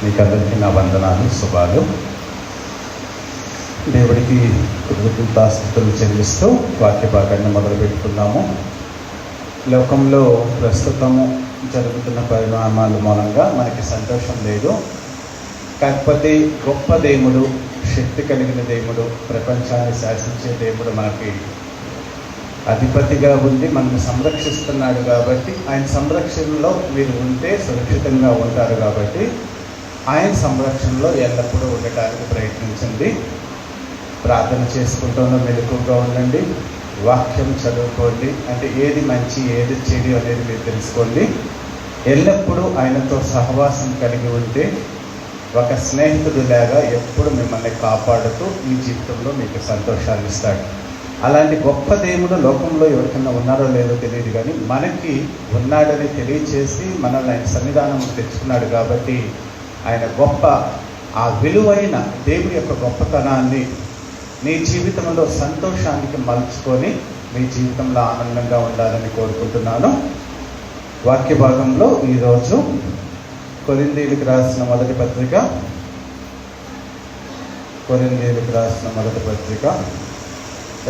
మీకందరికీ నా వందనాలు, శుభాలు. దేవుడికి కృతజ్ఞతాస్తుతులు చెల్లిస్తూ వాక్య భాగాన్ని మొదలు పెట్టుకున్నాము. లోకంలో ప్రస్తుతము జరుగుతున్న పరిణామాల మూలంగా మనకి సంతోషం లేదు. కాకపోతే గొప్ప దేవుడు, శక్తి కలిగిన దేవుడు, ప్రపంచాన్ని శాసించే దేవుడు మనకి అధిపతిగా ఉండి మనల్ని సంరక్షిస్తున్నాడు. కాబట్టి ఆయన సంరక్షణలో మీరు ఉంటే సురక్షితంగా ఉంటారు. కాబట్టి ఆయన సంరక్షణలో ఎల్లప్పుడూ ఉండటానికి ప్రయత్నించండి. ప్రార్థన చేసుకుంటూనే మెలకువగా ఉండండి. వాక్యం చదువుకోండి. అంటే ఏది మంచి ఏది చెడు అనేది మీరు తెలుసుకోండి. ఎల్లప్పుడూ ఆయనతో సహవాసం కలిగి ఉంటే ఒక స్నేహితుడు లాగా ఎప్పుడు మిమ్మల్ని కాపాడుతూ ఈ జీవితంలో మీకు సంతోషాన్ని ఇస్తాడు. అలాంటి గొప్ప దేవుడు లోకంలో ఎవరికైనా ఉన్నారో లేదో తెలియదు, కానీ మనకి ఉన్నాడని తెలియచేసి మనల్ని ఆయన సన్నిధానం తెచ్చుకున్నాడు. కాబట్టి ఆయన గొప్ప ఆ విలువైన దేవుడి యొక్క గొప్పతనాన్ని నీ జీవితంలో సంతోషానికి మలుచుకొని నీ జీవితంలో ఆనందంగా ఉండాలని కోరుకుంటున్నాను. వాక్య భాగంలో ఈరోజు కొరింథీయులకు రాసిన మొదటి పత్రిక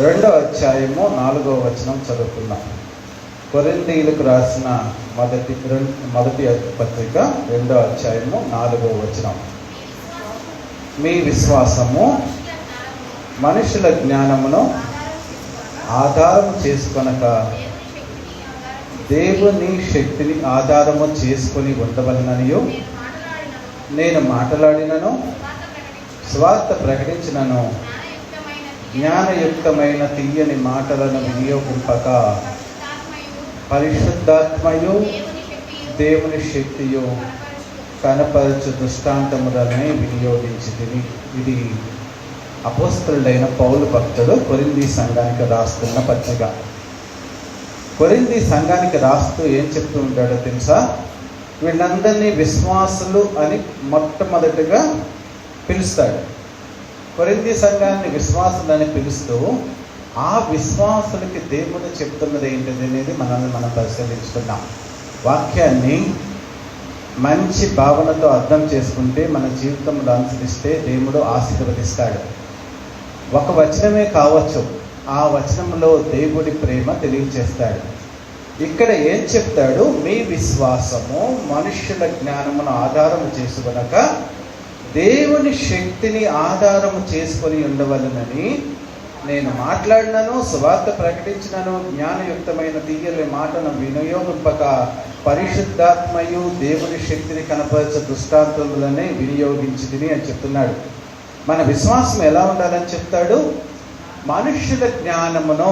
2వ అధ్యాయము 4వ వచనం చదువుకుందాం. కొరింథీయులకు రాసిన మొదటి పత్రిక 2వ అధ్యాయము 4వ వచనం. మీ విశ్వాసము మనుషుల జ్ఞానమును ఆధారము చేసుకొనక దేవుని శక్తిని ఆధారము చేసుకొని ఉండవలననియు నేను మాట్లాడినను స్వార్థ ప్రకటించినను జ్ఞానయుక్తమైన తీయని మాటలను వినియోగింపక పరిశుద్ధాత్మయు దేవుని శక్తియు కనపరచు దృష్టాంతములనే వినియోగించితిని. ఇది అపోస్తలుడైన పౌలు భక్తుడు కొరింథీ సంఘానికి రాస్తున్న పత్రిక. కొరింథీ సంఘానికి రాస్తూ ఏం చెప్తూ ఉంటాడో తెలుసా? వీళ్ళందరినీ విశ్వాసులు అని మొట్టమొదటిగా పిలుస్తాడు. కొరింథీ సంఘాన్ని విశ్వాసులు అని పిలుస్తూ ఆ విశ్వాసులకి దేవుడు చెప్తున్నది ఏంటిది అనేది మనం పరిశీలించుకున్నాం. వాక్యాన్ని మంచి భావనతో అర్థం చేసుకుంటే మన జీవితంలో అనుసరిస్తే దేవుడు ఆశీర్వదిస్తాడు. ఒక వచనమే కావచ్చు, ఆ వచనంలో దేవుడి ప్రేమ తెలియజేస్తాడు. ఇక్కడ ఏం చెప్తాడు? మీ విశ్వాసము మనుష్యుల జ్ఞానమును ఆధారము చేసుకొనక దేవుని శక్తిని ఆధారము చేసుకొని ఉండవలనని నేను మాట్లాడినను సువార్త ప్రకటించినను జ్ఞానయుక్తమైన తీయని మాటను వినియోగింపక పరిశుద్ధాత్మయు దేవుని శక్తిని కనపరచే దృష్టాంతములనే వినియోగించితిని అని చెప్తున్నాడు. మన విశ్వాసం ఎలా ఉండాలని చెప్తాడు? మనుష్యుల జ్ఞానమును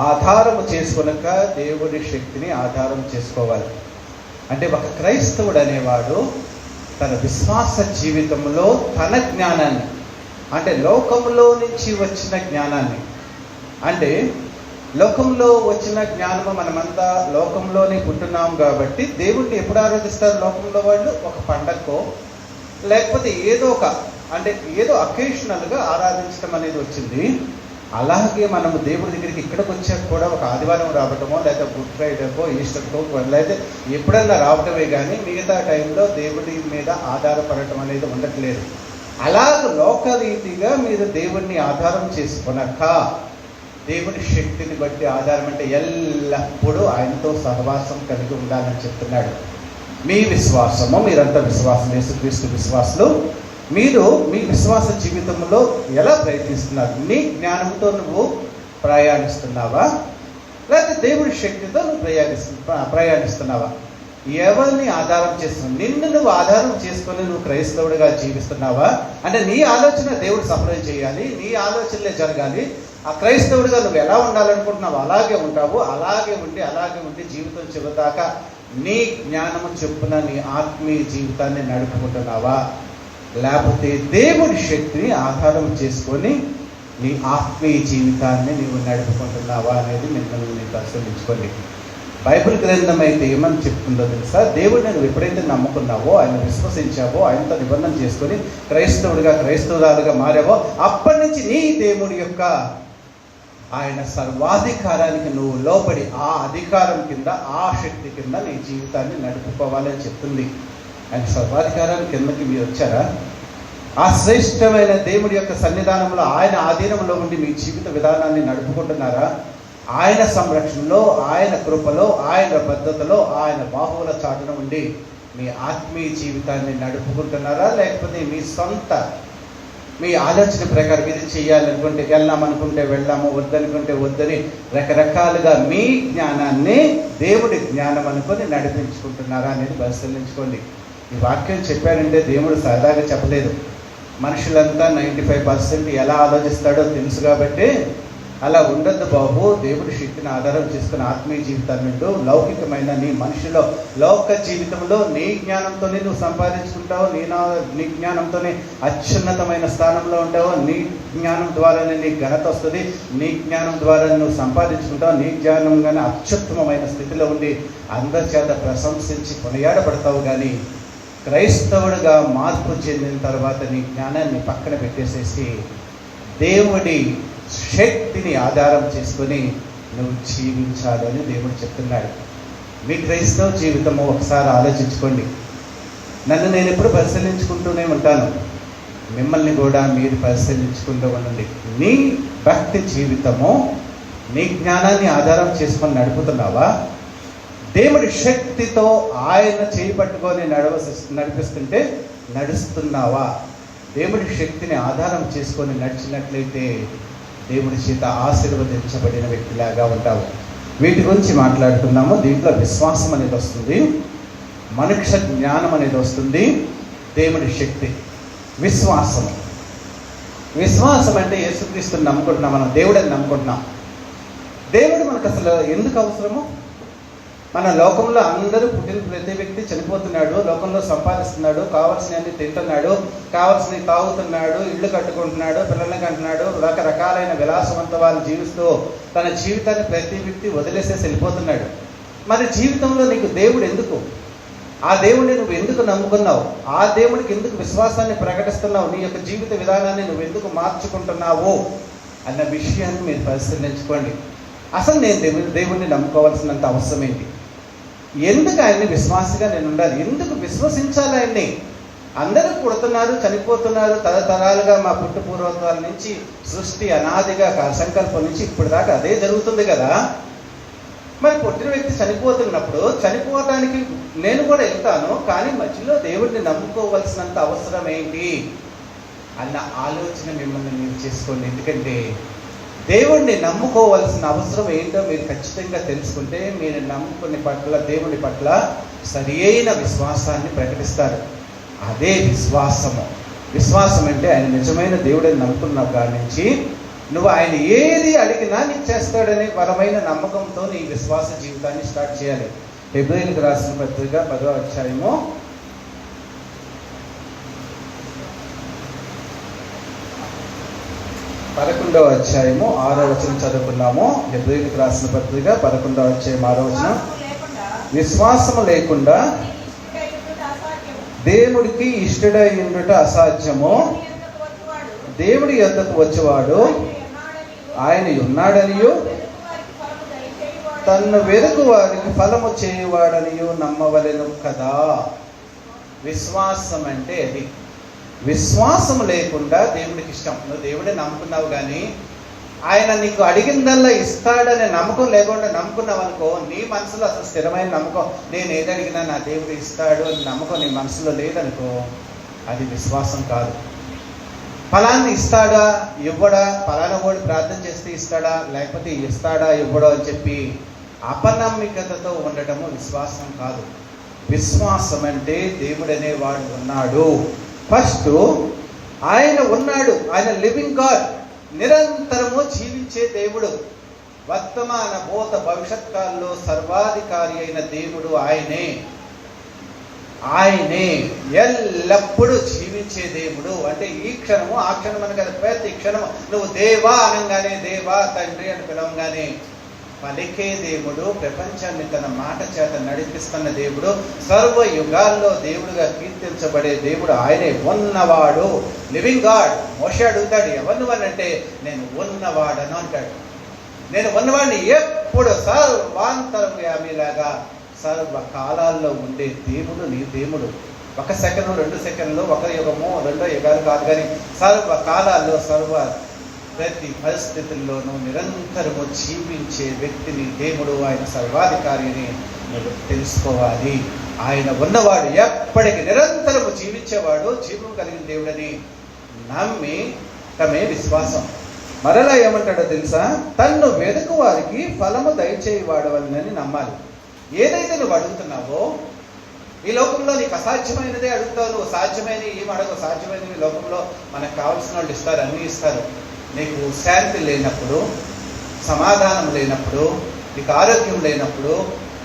ఆధారము చేసుకొనక దేవుని శక్తిని ఆధారం చేసుకోవాలి. అంటే ఒక క్రైస్తవుడు అనేవాడు తన విశ్వాస జీవితంలో తన జ్ఞానాన్ని, అంటే లోకంలో నుంచి వచ్చిన జ్ఞానాన్ని, అంటే లోకంలో వచ్చిన జ్ఞానము, మనమంతా లోకంలోనే పుట్టున్నాం కాబట్టి దేవుణ్ణి ఎప్పుడు ఆరాధిస్తారు లోకంలో వాళ్ళు? ఒక పండగకో లేకపోతే ఏదో అకేషనల్గా ఆరాధించడం అనేది వచ్చింది. అలాగే మనము దేవుడి దగ్గరికి ఇక్కడికి వచ్చాక కూడా ఒక ఆదివారం రావటమో లేదా గుడ్ ఫ్రైడేకో ఈస్టర్కో లేదా ఎప్పుడన్నా రావటమే కానీ మిగతా టైంలో దేవుడి మీద ఆధారపడటం అనేది ఉండట్లేదు. అలాగ లోకరీతిగా మీరు దేవుణ్ణి ఆధారం చేసుకున్నాక దేవుని శక్తిని బట్టి ఆధారం అంటే ఎల్లప్పుడూ ఆయనతో సహవాసం కలిగి ఉండాలని చెప్తున్నాడు. మీ విశ్వాసము, మీరంతా విశ్వాసం, యేసుక్రీస్తు విశ్వాసులు, మీరు మీ విశ్వాస జీవితంలో ఎలా ప్రయత్నిస్తున్నారు? నీ జ్ఞానంతో నువ్వు ప్రయాణిస్తున్నావా లేకపోతే దేవుడి శక్తితో నువ్వు ప్రయాణిస్తున్నావా? ఎవరిని ఆధారం చేస్తున్నావు? నిన్ను నువ్వు ఆధారం చేసుకొని నువ్వు క్రైస్తవుడిగా జీవిస్తున్నావా? అంటే నీ ఆలోచన దేవుడు సఫలం చేయాలి, నీ ఆలోచనలే జరగాలి. ఆ క్రైస్తవుడిగా నువ్వు ఎలా ఉండాలనుకుంటున్నావు అలాగే ఉంటావు. అలాగే ఉండి జీవితం చివరిదాకా నీ జ్ఞానము చొప్పున నీ ఆత్మీయ జీవితాన్ని నడుపుకుంటున్నావా? లేకపోతే దేవుడి శక్తిని ఆధారం చేసుకొని నీ ఆత్మీయ జీవితాన్ని నీవు నడుపుకుంటున్నావా అనేది మిమ్మల్ని పరిశీలించుకోండి. బైబిల్ గ్రంథం అయితే ఏమని చెప్తుందో తెలుసా? దేవుడిని నువ్వు ఎప్పుడైతే నమ్ముకున్నావో, ఆయన విశ్వసించావో, ఆయనతో నిబంధన చేసుకొని క్రైస్తవురాలుగా మారావో, అప్పటి నుంచి నీ దేవుడి యొక్క ఆయన సర్వాధికారానికి నువ్వు లోబడి ఆ అధికారం కింద, ఆ శక్తి కింద నీ జీవితాన్ని నడుపుకోవాలని చెప్తుంది. ఆయన సర్వాధికారాన్ని కిందకి మీరు వచ్చారా? ఆ శ్రేష్టమైన దేవుడి యొక్క సన్నిధానంలో ఆయన ఆధీనంలో ఉండి మీ జీవిత విధానాన్ని నడుపుకుంటున్నారా? ఆయన సంరక్షణలో, ఆయన కృపలో, ఆయన భద్రతలో, ఆయన బాహువుల చాటున ఉండి మీ ఆత్మీయ జీవితాన్ని నడుపుకుంటున్నారా? లేకపోతే మీ సొంత మీ ఆలోచన ప్రకారం ఇది చేయాలనుకుంటే వెళ్దామనుకుంటే వెళ్ళాము, వద్దనుకుంటే వద్దని రకరకాలుగా మీ జ్ఞానాన్ని దేవుడి జ్ఞానం అనుకొని నడిపించుకుంటున్నారా అనేది పరిశీలించుకోండి. ఈ వాక్యం చెప్పారంటే దేవుడు సరదాగా చెప్పలేదు. మనుషులంతా 95% ఎలా ఆలోచిస్తాడో తెలుసు కాబట్టి అలా ఉండద్దు బాబు. దేవుడి శక్తిని ఆధారం చేసుకుని ఆత్మీయ జీవితాన్ని లౌకికమైన నీ మనిషిలో లోక జీవితంలో నీ జ్ఞానంతోనే నువ్వు సంపాదించుకుంటావు, నీ జ్ఞానంతోనే అత్యున్నతమైన స్థానంలో ఉంటావు, నీ జ్ఞానం ద్వారానే నీ ఘనత వస్తుంది, నీ జ్ఞానం ద్వారా నువ్వు సంపాదించుకుంటావు, నీ జ్ఞానంగానే అత్యుత్తమమైన స్థితిలో ఉండి అందరి చేత ప్రశంసించి కొనియాడబడతావు. కానీ క్రైస్తవుడిగా మార్పు చెందిన తర్వాత నీ జ్ఞానాన్ని పక్కన పెట్టేసేసి దేవుడి శక్తిని ఆధారం చేసుకొని నువ్వు జీవించాలని దేవుడు చెప్తున్నాడు. మీ క్రైస్తవ జీవితము ఒకసారి ఆలోచించుకోండి. నన్ను నేను ఎప్పుడు పరిశీలించుకుంటూనే ఉంటాను, మిమ్మల్ని కూడా మీరు పరిశీలించుకుంటూ ఉండండి. నీ భక్తి జీవితము నీ జ్ఞానాన్ని ఆధారం చేసుకొని నడుపుతున్నావా? దేవుడి శక్తితో ఆయన చేయి పట్టుకొని నడిపిస్తుంటే నడుస్తున్నావా? దేవుడి శక్తిని ఆధారం చేసుకొని నడిచినట్లయితే దేవుడి చేత ఆశీర్వదించబడిన వ్యక్తిలాగా ఉంటావు. వీటి గురించి మాట్లాడుతున్నాము. దీంట్లో విశ్వాసం అనేది వస్తుంది, మనుష్య జ్ఞానం అనేది వస్తుంది, దేవుడి శక్తి. విశ్వాసం అంటే యేసుక్రీస్తుని నమ్ముకుంటున్నాం, మనం దేవుడిని నమ్ముకుంటున్నాం. దేవుడు మనకు అసలు ఎందుకు అవసరము? మన లోకంలో అందరూ పుట్టిన ప్రతి వ్యక్తి చనిపోతున్నాడు, లోకంలో సంపాదిస్తున్నాడు, కావాల్సినవన్నీ తింటున్నాడు, కావాల్సినవి తాగుతున్నాడు, ఇళ్ళు కట్టుకుంటున్నాడు, పిల్లల్ని కంటున్నాడు, రకరకాలైన విలాసవంతవాళ్ళు జీవిస్తూ తన జీవితాన్ని ప్రతి వ్యక్తి వదిలేసేసి వెళ్ళిపోతున్నాడు. మరి జీవితంలో నీకు దేవుడు ఎందుకు? ఆ దేవుడిని నువ్వు ఎందుకు నమ్ముకున్నావు? ఆ దేవుడికి ఎందుకు విశ్వాసాన్ని ప్రకటిస్తున్నావు? నీ యొక్క జీవిత విధానాన్ని నువ్వు ఎందుకు మార్చుకుంటున్నావు అన్న విషయాన్ని మీరు పరిశీలించుకోండి. అసలు నేను దేవుడిని నమ్ముకోవాల్సినంత అవసరం ఏంటి? ఎందుకు ఆయన్ని విశ్వాసిగా నేను ఉండాలి? ఎందుకు విశ్వసించాలి ఆయన్ని? అందరూ పుడుతున్నారు, చనిపోతున్నారు. తరతరాలుగా మా పుట్టు పూర్వత్వాల నుంచి సృష్టి అనాదిగా సంకల్పం నుంచి ఇప్పుడు దాకా అదే జరుగుతుంది కదా. మరి పుట్టిన వ్యక్తి చనిపోతున్నప్పుడు చనిపోవటానికి నేను కూడా వెళ్తాను, కానీ మధ్యలో దేవుడిని నమ్ముకోవాల్సినంత అవసరం ఏంటి అన్న ఆలోచన మిమ్మల్ని మీరు చేసుకోండి. ఎందుకంటే దేవుణ్ణి నమ్ముకోవాల్సిన అవసరం ఏంటో మీరు ఖచ్చితంగా తెలుసుకుంటే మీరు నమ్ముకునే పట్ల దేవుని పట్ల సరి అయిన విశ్వాసాన్ని ప్రకటిస్తారు. అదే విశ్వాసము. విశ్వాసం అంటే ఆయన నిజమైన దేవుడిని నమ్ముకున్న కాడి నుంచి నువ్వు ఆయన ఏది అడిగినా నీకు చేస్తాడనే బలమైన నమ్మకంతో నీ విశ్వాస జీవితాన్ని స్టార్ట్ చేయాలి. హెబ్రీయులకు రాసిన పత్రిక 10వ అధ్యాయము 11వ అధ్యాయము 6వ వచనం చదువుకున్నాము. హెబ్రీయులకు రాసిన పత్రిక 11వ అధ్యాయం 6వ వచనం. విశ్వాసము లేకుండా దేవుడికి ఇష్టడై ఉండుట అసాధ్యము. దేవుడి యొద్దకు వచ్చేవాడు ఆయన ఉన్నాడనియు తన్ను వెరుగు వారికి ఫలము చేయువాడనియు నమ్మవలెను కదా. విశ్వాసం అంటే అది. విశ్వాసం లేకుండా దేవుడికి ఇష్టం. నువ్వు దేవుడే నమ్ముకున్నావు కానీ ఆయన నీకు అడిగిందల్లా ఇస్తాడనే నమ్మకం లేకుండా నమ్ముకున్నావు అనుకో, నీ మనసులో అసలు స్థిరమైన నమ్మకం, నేను ఏది అడిగినా నా దేవుడు ఇస్తాడు అని నమ్మకం నీ మనసులో లేదనుకో, అది విశ్వాసం కాదు. ఫలాన్ని ఇస్తాడా ఇవ్వడా, ఫలానా వాడు ప్రార్థన చేస్తే ఇస్తాడా లేకపోతే ఇస్తాడా ఇవ్వడా అని చెప్పి అపనమ్మికతతో ఉండటము విశ్వాసం కాదు. విశ్వాసం అంటే దేవుడు అనేవాడు ఉన్నాడు. ఫస్ట్ ఆయన ఉన్నాడు, ఆయన లివింగ్ గాడ్, నిరంతరము జీవించే దేవుడు, వర్తమాన భూత భవిష్యత్ కాలంలో సర్వాధికారి అయిన దేవుడు ఆయనే. ఆయనే ఎల్లప్పుడూ జీవించే దేవుడు. అంటే ఈ క్షణము ఆ క్షణం అని కదా, ప్రతి క్షణము నువ్వు దేవా అనగానే, దేవా తండ్రి అని పిలవంగానే పలికే దేవుడు, ప్రపంచాన్ని తన మాట చేత నడిపిస్తున్న దేవుడు, సర్వ యుగాల్లో దేవుడుగా కీర్తించబడే దేవుడు ఆయనే. ఉన్నవాడు, లివింగ్ గాడ్. మోషే అడుగుతాడు, ఎవరు నువ్వనంటే నేను ఉన్నవాడను అంటాడు. నేను ఉన్నవాడిని. ఎప్పుడు సర్వాంతర్యామిలాగా సర్వ కాలాల్లో ఉండే దేవుడు నీ దేవుడు. 1 సెకండ్ 2 సెకండ్లు, 1 యుగము 2 యుగాలు కాదు, కానీ సర్వ కాలాల్లో ప్రతి పరిస్థితుల్లోనూ నిరంతరము జీవించే వ్యక్తిని దేవుడు, ఆయన సర్వాధికారిని మీరు తెలుసుకోవాలి. ఆయన ఉన్నవాడు, ఎప్పటికీ నిరంతరము జీవించేవాడు, జీవం కలిగిన దేవుడని నమ్మి తమే విశ్వాసం. మరలా ఏమంటాడో తెలుసా? తన్ను వెతుకు వారికి ఫలము దయచేయవాడు అని నమ్మాలి. ఏదైతే నువ్వు అడుగుతున్నావో, ఈ లోకంలో నీకు అసాధ్యమైనదే అడుగుతావు. నువ్వు సాధ్యమైనవి ఏం అడగవు. సాధ్యమైనవి లోకంలో మనకు కావాల్సిన వాళ్ళు ఇస్తారు, అన్నీ ఇస్తారు. నీకు శాంతి లేనప్పుడు, సమాధానం లేనప్పుడు, నీకు ఆరోగ్యం లేనప్పుడు,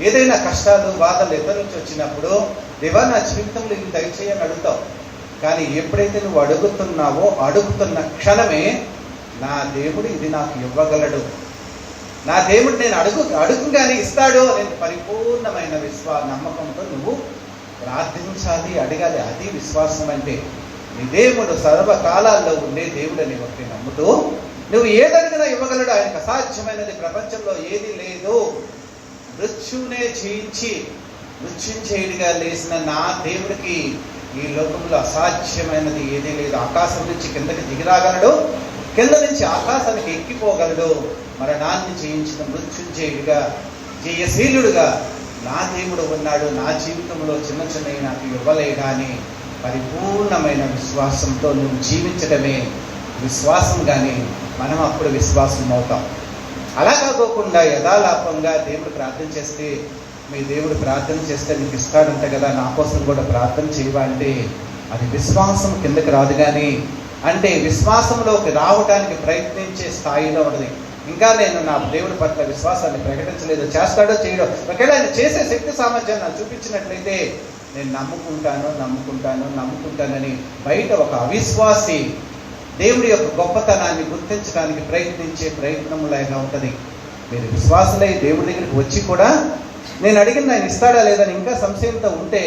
ఏదైనా కష్టాలు బాధలు ఎక్కడి నుంచి వచ్చినప్పుడు, దేవా నా జీవితంలో ఇది దయచేయని అడుగుతావు. కానీ ఎప్పుడైతే నువ్వు అడుగుతున్నావో, అడుగుతున్న క్షణమే నా దేవుడు ఇది నాకు ఇవ్వగలడు, నా దేవుడు నేను అడుగుగానే ఇస్తాడు అనే పరిపూర్ణమైన నమ్మకంతో నువ్వు ప్రార్థించాలి, అడగాలి. అది విశ్వాసం అంటే. నీ దేవుడు సర్వకాలాల్లో ఉండే దేవుడు అని ఒకటి నమ్ముతూ నువ్వు ఏదడిగినా ఇవ్వగలడు. ఆయనకు అసాధ్యమైనది ప్రపంచంలో ఏది లేదు. మృత్యునే జయించి మృత్యుంజయుడిగా లేసిన నా దేవుడికి ఈ లోకంలో అసాధ్యమైనది ఏదీ లేదు. ఆకాశం నుంచి కిందకి దిగిరాగలడు, కింద నుంచి ఆకాశానికి ఎక్కిపోగలడు. మరణాన్ని జయించిన మృత్యుంజయుడిగా, జయశీలుడుగా నా దేవుడు ఉన్నాడు. నా జీవితంలో చిన్న చిన్నవి నాకు ఇవ్వలేడా అని పరిపూర్ణమైన విశ్వాసంతో నువ్వు జీవించడమే విశ్వాసం. కానీ మనం అప్పుడు విశ్వాసం అవుతాం. అలా కాకోకుండా యథాలాపంగా దేవుడు ప్రార్థన చేస్తే, మీ దేవుడు ప్రార్థన చేస్తే నీకు ఇస్తాడంట కదా, నా కోసం కూడా ప్రార్థన చేయవా అంటే అది విశ్వాసం కిందకి రాదు. కానీ అంటే విశ్వాసంలోకి రావడానికి ప్రయత్నించే స్థాయిలో ఉన్నది. ఇంకా నేను నా దేవుడి పట్ల విశ్వాసాన్ని ప్రకటించలేదు, చేస్తాడో చేయడో, ఒకవేళ ఆయన చేసే శక్తి సామర్థ్యాన్ని నాకు చూపించినట్లయితే నేను నమ్ముకుంటానని బయట ఒక అవిశ్వాసి దేవుడి యొక్క గొప్పతనాన్ని గుర్తించడానికి ప్రయత్నించే ప్రయత్నంలాగా ఉంటుంది. మీరు విశ్వాసులై దేవుడి దగ్గరికి వచ్చి కూడా నేను అడిగిన ఆయన ఇస్తాడా లేదని ఇంకా సంశయంతో ఉంటే,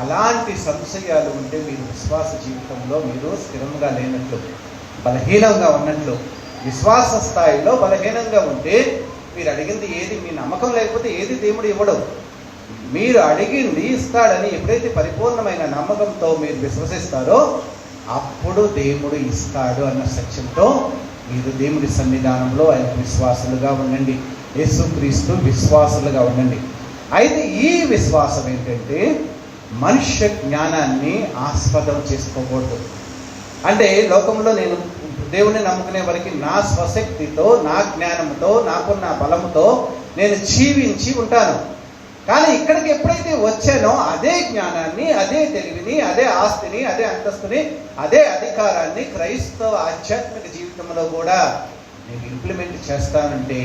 అలాంటి సంశయాలు ఉంటే మీరు విశ్వాస జీవితంలో మీరు స్థిరంగా లేనట్లు, బలహీనంగా ఉన్నట్లు. విశ్వాస స్థాయిలో బలహీనంగా ఉంటే మీరు అడిగింది ఏది, మీ నమ్మకం లేకపోతే ఏది దేవుడు ఇవ్వడు. మీరు అడిగింది ఇస్తాడని ఎప్పుడైతే పరిపూర్ణమైన నమ్మకంతో మీరు విశ్వసిస్తారో అప్పుడు దేవుడు ఇస్తాడు అన్న సత్యంతో మీరు దేవుడి సన్నిధానంలో ఆయన విశ్వాసులుగా ఉండండి. యేసుక్రీస్తు విశ్వాసులుగా ఉండండి. అయితే ఈ విశ్వాసం ఏంటంటే మనుష్య జ్ఞానాన్ని ఆస్పదం చేసుకోకూడదు. అంటే లోకంలో నేను దేవుని నమ్ముకునే వరకు నా స్వశక్తితో, నా జ్ఞానంతో, నాకున్న బలముతో నేను జీవించి ఉంటాను. కానీ ఇక్కడికి ఎప్పుడైతే వచ్చానో అదే జ్ఞానాన్ని, అదే తెలివిని, అదే ఆస్తిని, అదే అంతస్తుని, అదే అధికారాన్ని క్రైస్తవ ఆధ్యాత్మిక జీవితంలో కూడా నేను ఇంప్లిమెంట్ చేస్తానంటే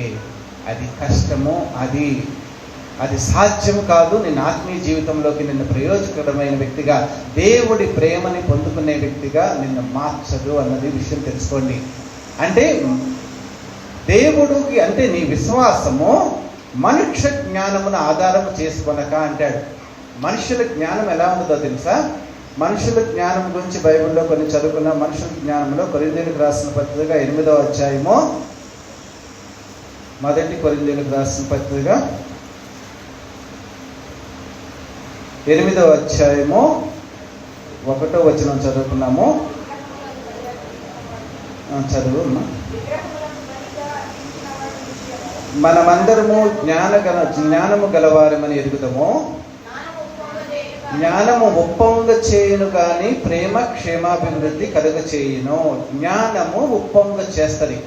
అది కష్టము, అది సాధ్యం కాదు. నేను ఆత్మీయ జీవితంలోకి నిన్ను ప్రయోజకరమైన వ్యక్తిగా, దేవుడి ప్రేమని పొందుకునే వ్యక్తిగా నిన్ను మార్చదు అన్నది విషయం తెలుసుకోండి. అంటే దేవుడికి అంటే నీ విశ్వాసము మనుష్య జ్ఞానమును ఆధారము చేసుకొనక అంటాడు. మనుషుల జ్ఞానం ఎలా ఉంటుందో తెలుసా? మనుషుల జ్ఞానం గురించి బైబిల్లో కొన్ని చదువుకున్న. మనుషుల జ్ఞానంలో కొరింథీయులకు రాసిన పత్రిక 8వ అధ్యాయము, మొదటి కొరింథీయులకు రాసిన పత్రిక 8వ అధ్యాయము 1వ వచనం చదువుకున్నాము. చదువు. మనమందరము జ్ఞానము గలవారమని ఎరుగుతాము. జ్ఞానము ఉప్పొంగ చేయును కానీ ప్రేమ క్షేమాభివృద్ధి కలుగ చేయును. జ్ఞానము ఉప్పొంగ చేస్తుంది.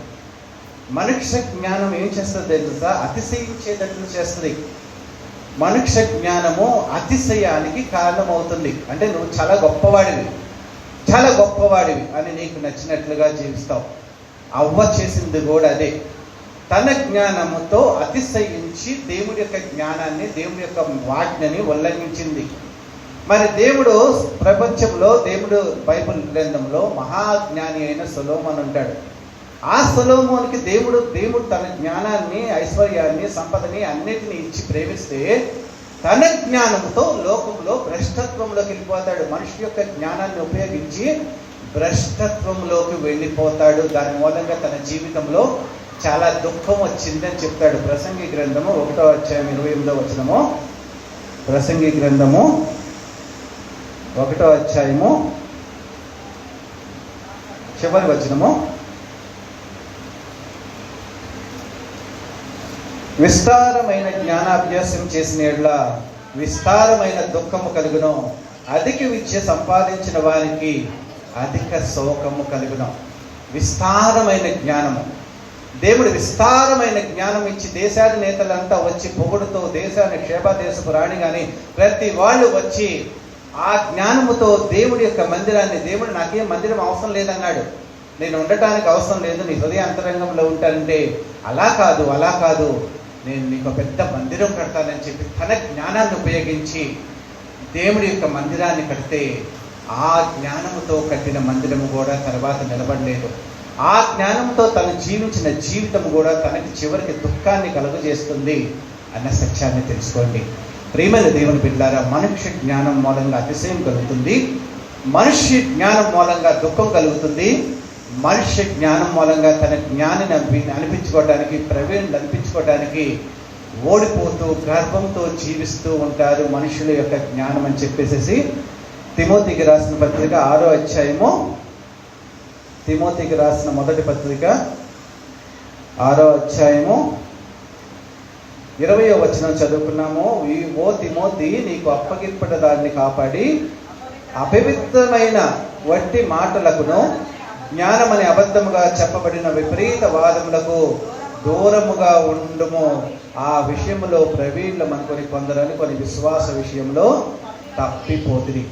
మనుష్య జ్ఞానం ఏం చేస్తుంది తెలుసా? అతిశయించేటట్లు చేస్తుంది. మనుష్య జ్ఞానము అతిశయానికి కారణమవుతుంది. అంటే నువ్వు చాలా గొప్పవాడివి అని నీకు నచ్చినట్లుగా జీవిస్తావు. అవ్వ చేసింది కూడా అదే. తన జ్ఞానముతో అతిశయించి దేవుడి యొక్క జ్ఞానాన్ని, దేవుడి యొక్క వాజ్ఞని ఉల్లంఘించింది. మరి దేవుడు ప్రపంచంలో, దేవుడు బైబిల్ గ్రంథంలో మహాజ్ఞాని అయిన సొలొమోను ఉంటాడు. ఆ సొలొమోనుకి దేవుడు తన జ్ఞానాన్ని, ఐశ్వర్యాన్ని, సంపదని అన్నిటిని ఇచ్చి ప్రేమిస్తే తన జ్ఞానంతో లోకంలో భ్రష్టత్వంలోకి వెళ్ళిపోతాడు. మనిషి యొక్క జ్ఞానాన్ని ఉపయోగించి భ్రష్టత్వంలోకి వెళ్ళిపోతాడు. దాని మూలంగా తన జీవితంలో చాలా దుఃఖం వచ్చిందని చెప్తాడు. ప్రసంగి గ్రంథము 1వ అధ్యాయం 28వ వచనము. ప్రసంగి గ్రంథము 1వ అధ్యాయము చివరి వచనము, విస్తారమైన జ్ఞానాభ్యాసం చేసిన యెడల విస్తారమైన దుఃఖము కలుగును, అధిక విద్య సంపాదించిన వారికి అధిక శోకము కలుగును. విస్తారమైన జ్ఞానము, దేవుడు విస్తారమైన జ్ఞానం ఇచ్చి దేశాధినేతలంతా వచ్చి పొగుడుతూ, దేశాన్ని క్షేమదేశపు రాణి కానీ ప్రతి వాళ్ళు వచ్చి ఆ జ్ఞానముతో దేవుడి యొక్క మందిరాన్ని, దేవుడు నాకేం మందిరం అవసరం లేదన్నాడు, నేను ఉండటానికి అవసరం లేదు, నీ హృదయ అంతరంగంలో ఉంటానంటే అలా కాదు, నేను నీకు పెద్ద మందిరం కడతానని చెప్పి తన జ్ఞానాన్ని ఉపయోగించి దేవుడి యొక్క మందిరాన్ని కడితే ఆ జ్ఞానముతో కట్టిన మందిరము కూడా తర్వాత నిలబడలేదు. ఆ జ్ఞానంతో తను జీవించిన జీవితం కూడా తనకి చివరికి దుఃఖాన్ని కలుగజేస్తుంది అన్న సత్యాన్ని తెలుసుకోండి. ప్రియమైన దేవుని బిడ్డలారా, మనుష్య జ్ఞానం మూలంగా అతిశయం కలుగుతుంది, మనుష్య జ్ఞానం మూలంగా దుఃఖం కలుగుతుంది, మనుష్య జ్ఞానం మూలంగా తన జ్ఞానిని అనిపించుకోవడానికి, ప్రవీణులు అనిపించుకోవడానికి ఓడిపోతూ గర్వంతో జీవిస్తూ ఉంటారు మనుషుల యొక్క జ్ఞానం అని చెప్పేసి తిమోతికి రాసిన పత్రిక 6వ అధ్యాయము, తిమోతికి రాసిన మొదటి పత్రిక 6వ అధ్యాయము 20వ వచనం చదువుకున్నాము. ఓ తిమోతి, నీకు అప్పగింపట దాన్ని కాపాడి అపవిత్రమైన వట్టి మాటలకును జ్ఞానమని అబద్ధముగా చెప్పబడిన విపరీత వాదములకు దూరముగా ఉండుము. ఆ విషయంలో ప్రవీణులు అనుకొని కొందరని కొన్ని విశ్వాస విషయంలో తప్పిపోతుంది.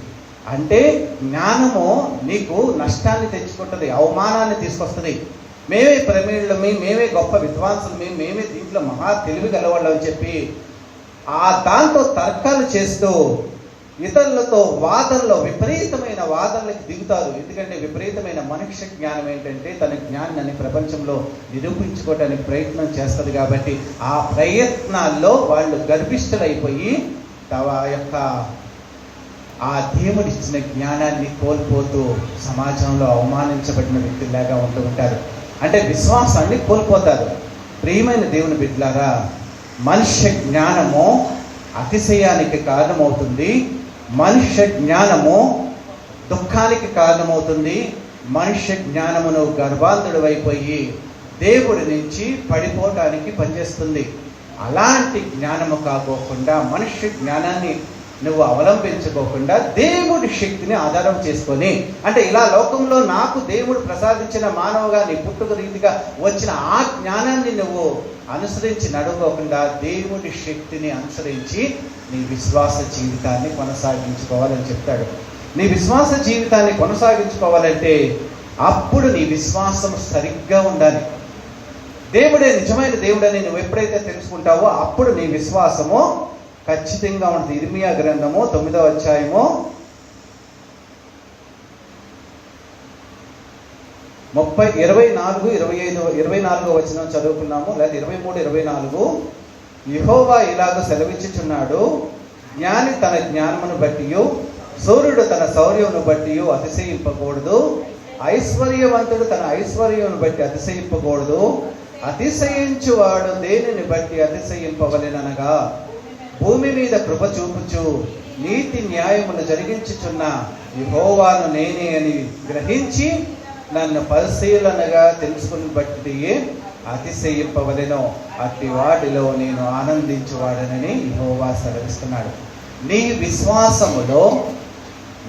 అంటే జ్ఞానము నీకు నష్టాన్ని తెచ్చుకుంటుంది, అవమానాన్ని తీసుకొస్తుంది. మేమే ప్రవీణులమి, మేమే గొప్ప విద్వాంసులమి, మేమే దీంట్లో మహా తెలివి గలవాళ్ళం అని చెప్పి ఆ దాంతో తర్కాలు చేస్తూ ఇతరులతో వాదనలో, విపరీతమైన వాదనలకు దిగుతారు. ఎందుకంటే విపరీతమైన మనుష్య జ్ఞానం ఏంటంటే తన జ్ఞానాన్ని ప్రపంచంలో నిరూపించుకోవడానికి ప్రయత్నం చేస్తుంది. కాబట్టి ఆ ప్రయత్నాల్లో వాళ్ళు గర్విష్ఠులైపోయి తమ యొక్క ఆ దేవుడిచ్చిన జ్ఞానాన్ని కోల్పోతూ సమాజంలో అవమానించబడిన వ్యక్తుల్లాగా ఉంటూ ఉంటారు. అంటే విశ్వాసాన్ని కోల్పోతారు. ప్రియమైన దేవుని బిడ్డలారా, మనుష్య జ్ఞానము అతిశయానికి కారణమవుతుంది, మనుష్య జ్ఞానము దుఃఖానికి కారణమవుతుంది, మనుష్య జ్ఞానమును గర్భాంధుడైపోయి దేవుడి నుంచి పడిపోవటానికి పనిచేస్తుంది. అలాంటి జ్ఞానము కాకోకుండా, మనుష్య జ్ఞానాన్ని నువ్వు అవలంబించుకోకుండా దేవుడి శక్తిని ఆధారం చేసుకొని, అంటే ఇలా లోకంలో నాకు దేవుడు ప్రసాదించిన మానవుగా నీ పుట్టుక రీతిగా వచ్చిన ఆ జ్ఞానాన్ని నువ్వు అనుసరించి నడుకోకుండా దేవుడి శక్తిని అనుసరించి నీ విశ్వాస జీవితాన్ని కొనసాగించుకోవాలని చెప్తాడు. నీ విశ్వాస జీవితాన్ని కొనసాగించుకోవాలంటే అప్పుడు నీ విశ్వాసం సరిగ్గా ఉండాలి. దేవుడే నిజమైన దేవుడని నువ్వు ఎప్పుడైతే తెలుసుకుంటావో అప్పుడు నీ విశ్వాసము ఖచ్చితంగా ఉంటుంది. ఇర్మియా గ్రంథము 9వ అధ్యాయము 24 వచనం చదువుకున్నాము, లేదా 23-24. యెహోవా ఇలాగ సెలవిచ్చుచున్నాడు, జ్ఞాని తన జ్ఞానమును బట్టి, సూర్యుడు తన శౌర్యమును బట్టి అతిశయింపకూడదు, ఐశ్వర్యవంతుడు తన ఐశ్వర్యమును బట్టి అతిశయింపకూడదు. అతిశయించువాడు దేనిని బట్టి అతిశయింపవలెననగా, భూమి మీద కృప చూపుచు నీతి న్యాయములు జరిగించుచున్న యెహోవాను నేనే అని గ్రహించి నన్ను పరిశీలనగా తెలుసుకుని బట్టి అతిశయింపవలెను, అట్టి వాటిలో నేను ఆనందించువాడనని యెహోవా సెలవిస్తున్నాడు. నీ విశ్వాసములో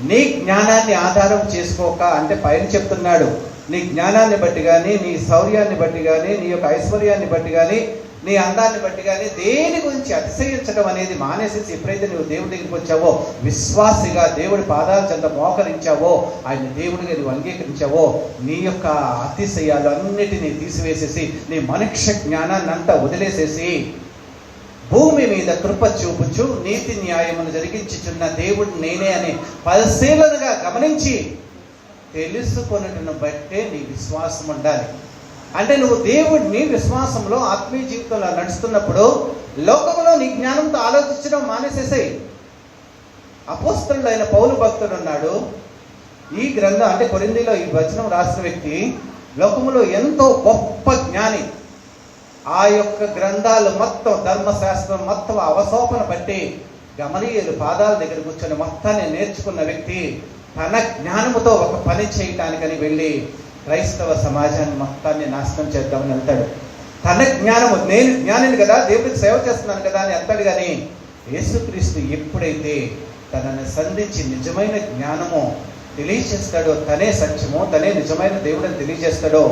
నీ జ్ఞానాన్ని ఆధారం చేసుకోక, అంటే పైన చెప్తున్నాడు, నీ జ్ఞానాన్ని బట్టి కానీ, నీ శౌర్యాన్ని బట్టి కానీ, నీ యొక్క ఐశ్వర్యాన్ని బట్టి కానీ, నీ అందాన్ని బట్టి కానీ దేని గురించి అతిశయించడం అనేది మానేసేసి ఎప్పుడైతే నువ్వు దేవుడి దగ్గరికి వచ్చావో, విశ్వాసిగా దేవుడి పాదాల చెంత మోకరించావో, ఆయన దేవుడిగా నువ్వు అంగీకరించావో, నీ యొక్క అతిశయాలు అన్నిటినీ తీసివేసేసి నీ మనుష్య జ్ఞానాన్ని అంతా వదిలేసేసి భూమి మీద కృప చూపుచు నీతి న్యాయమును జరిగించుచున్న దేవుడు నేనే అని పరిశీలనగా గమనించి తెలుసుకొనుటను బట్టే నీ విశ్వాసం ఉండాలి. అంటే నువ్వు దేవుడిని విశ్వాసంలో ఆత్మీయ జీవితంలో నడుస్తున్నప్పుడు లోకంలో నీ జ్ఞానంతో ఆలోచించడం మానేసేసాయి. అపోస్తలుడైన పౌలు భక్తుడు ఉన్నాడు. ఈ గ్రంథం అంటే కొరింథీలో ఈ వచనం రాసిన వ్యక్తి లోకములో ఎంతో గొప్ప జ్ఞాని. ఆ యొక్క గ్రంథాలు మొత్తం, ధర్మశాస్త్రం మొత్తం అవసోపన బట్టి గమలీయేలు పాదాల దగ్గర కూర్చొని మొత్తాన్ని నేర్చుకున్న వ్యక్తి తన జ్ఞానముతో ఒక పని చేయటానికని వెళ్ళి క్రైస్తవ సమాజాన్ని మొత్తాన్ని నాశనం చేద్దామని వెళ్తాడు. తన జ్ఞానము, నేను జ్ఞానిని కదా, దేవుడికి సేవ చేస్తున్నాను కదా అని అంటాడు. కానీ యేసుక్రీస్తు ఎప్పుడైతే తనను సంధించి నిజమైన జ్ఞానము తెలియజేస్తాడో, తనే సత్యము, తనే నిజమైన దేవుడని తెలియజేస్తాడో,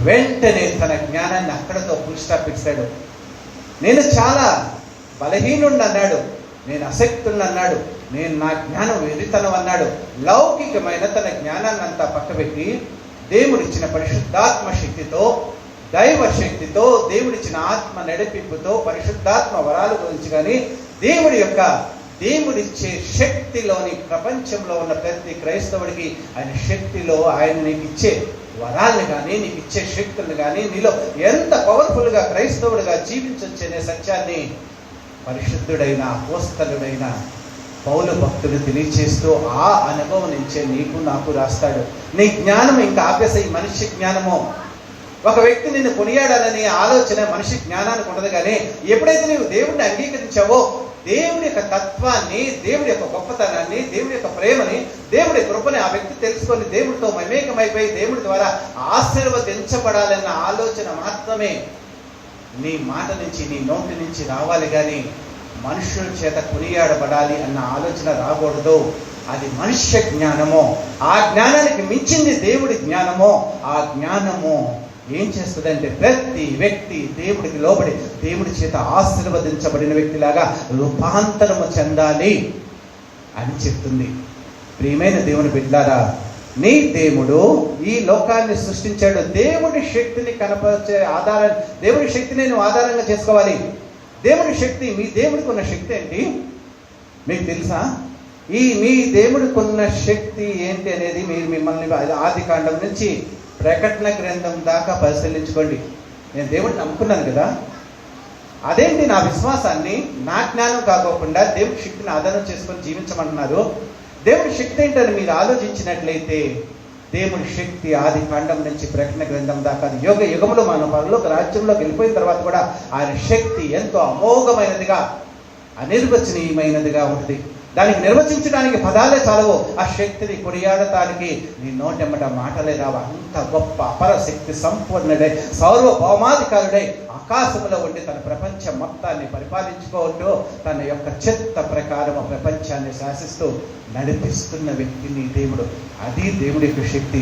వెంటనే తన జ్ఞానాన్ని అక్కడతో ఫుల్ స్టాప్ ఇస్తాడు. నేను చాలా బలహీనుడిని అన్నాడు, నేను అశక్తుడిని అన్నాడు, నేను నా జ్ఞానం వెరితనం అన్నాడు. లౌకికమైన తన జ్ఞానాన్ని అంతా పక్కబెట్టి దేవుడిచ్చిన పరిశుద్ధాత్మ శక్తితో, దైవ శక్తితో, దేవుడిచ్చిన ఆత్మ నడిపింపుతో, పరిశుద్ధాత్మ వరాల గురించి కానీ దేవుడిచ్చే శక్తిలోని ప్రపంచంలో ఉన్న ప్రతి క్రైస్తవుడికి ఆయన శక్తిలో ఆయన నీకు ఇచ్చే వరాలను కానీ, నీకు ఇచ్చే శక్తులను కానీ, నీలో ఎంత పవర్ఫుల్గా క్రైస్తవుడిగా జీవించొచ్చనే సత్యాన్ని పరిశుద్ధుడైన అపోస్తలుడైన పౌలు భక్తుడు తెలియచేస్తూ ఆ అనుభవం నుంచే నీకు నాకు రాస్తాడు. నీ జ్ఞానం ఇంకా ఆపేసే ఈ మనిషి జ్ఞానము, ఒక వ్యక్తి నిన్ను కొనియాడాలనే ఆలోచన మనిషి జ్ఞానానికి ఉండదు. కానీ ఎప్పుడైతే నీవు దేవుడిని అంగీకరించావో, దేవుడి యొక్క తత్వాన్ని, దేవుడి యొక్క గొప్పతనాన్ని, దేవుడి యొక్క ప్రేమని, దేవుడి కృపని ఆ వ్యక్తి తెలుసుకొని దేవుడితో మమేకమైపోయి దేవుడి ద్వారా ఆశీర్వదించబడాలన్న ఆలోచన మాత్రమే నీ మాట నుంచి, నీ నోటి నుంచి రావాలి. కానీ మనుషుల చేత కొనియాడబడాలి అన్న ఆలోచన రాకూడదు. అది మనుష్య జ్ఞానమో, ఆ జ్ఞానానికి మించింది దేవుడి జ్ఞానమో. ఆ జ్ఞానము ఏం చేస్తుందంటే ప్రతి వ్యక్తి దేవుడికి లోబడి దేవుడి చేత ఆశీర్వదించబడిన వ్యక్తిలాగా రూపాంతరము చెందాలి అని చెప్తుంది. ప్రియమైన దేవుని బిడ్డలారా, నీ దేవుడు ఈ లోకాన్ని సృష్టించాడు. దేవుడి శక్తిని కనపరిచే ఆధారాన్ని, దేవుడి శక్తిని నువ్వు ఆధారంగా చేసుకోవాలి. దేవుడి శక్తి, మీ దేవుడికి ఉన్న శక్తి ఏంటి మీకు తెలుసా? మీ దేవుడికి ఉన్న శక్తి ఏంటి అనేది మిమ్మల్ని ఆది కాండం నుంచి ప్రకటన గ్రంథం దాకా పరిశీలించుకోండి. నేను దేవుడిని నమ్ముకున్నాను కదా, అదేంటి నా విశ్వాసాన్ని నా జ్ఞానం కాకోకుండా దేవుడి శక్తిని ఆధారం చేసుకొని జీవించమంటున్నారు. దేవుడి శక్తి ఏంటని మీరు ఆలోచించినట్లయితే, దేవుడి శక్తి ఆది కాండం నుంచి ప్రకటన గ్రంథం దాకా యుగములు మన పరలోక రాజ్యంలోకి వెళ్ళిపోయిన తర్వాత కూడా ఆయన శక్తి ఎంతో అమోఘమైనదిగా, అనిర్వచనీయమైనదిగా ఉంటుంది. దానికి నిర్వచించడానికి పదాలే చాలవు. ఆ శక్తిని కొనియాడటానికి నీ నోటెమ్మట మాటలే రావు. అంత గొప్ప అపర శక్తి సంపూర్ణుడై, సార్వభౌమాధికారుడై ఆకాశంలో ఉండి తన ప్రపంచం మొత్తాన్ని పరిపాలించుకుంటూ తన యొక్క చిత్త ప్రకారం ప్రపంచాన్ని శాసిస్తూ నడిపిస్తున్న వ్యక్తి నీ దేవుడు. అది దేవుడి యొక్క శక్తి.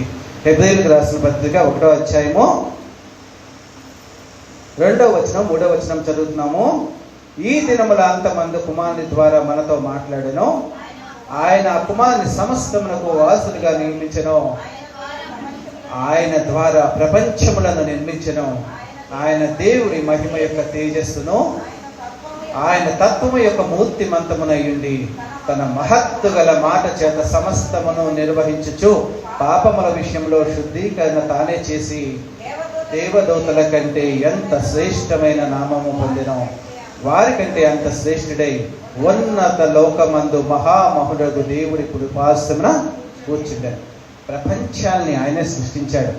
హెబ్రీయులకు రాసిన పత్రిక 1వ అధ్యాయము 2వ వచనం 3వ వచనం చదువుతున్నాము. ఈ దినముల అంతమందు కుమారుని ద్వారా మనతో మాట్లాడెను. ఆయన కుమారుని సమస్తమునకు వారసుడిగా నియమించెను. ఆయన ద్వారా ప్రపంచములను నిర్మించెను. ఆయన దేవుడి మహిమ యొక్క తేజస్సును, ఆయన తత్వము యొక్క మూర్తిమంతమునయుండి తన మహత్తు గల మాట చేత సమస్తమును నిర్వహించుచు పాపముల విషయంలో శుద్ధీకరణ తానే చేసి దేవదూతల కంటే ఎంత శ్రేష్టమైన నామము పొందినో వారికంటే అంత శ్రేష్ఠుడై ఉన్నత లోకమందు మహామహుడగు దేవుడి కుడిపార్శ్వమున కూర్చుండాడు. ప్రపంచాల్ని ఆయనే సృష్టించాడు.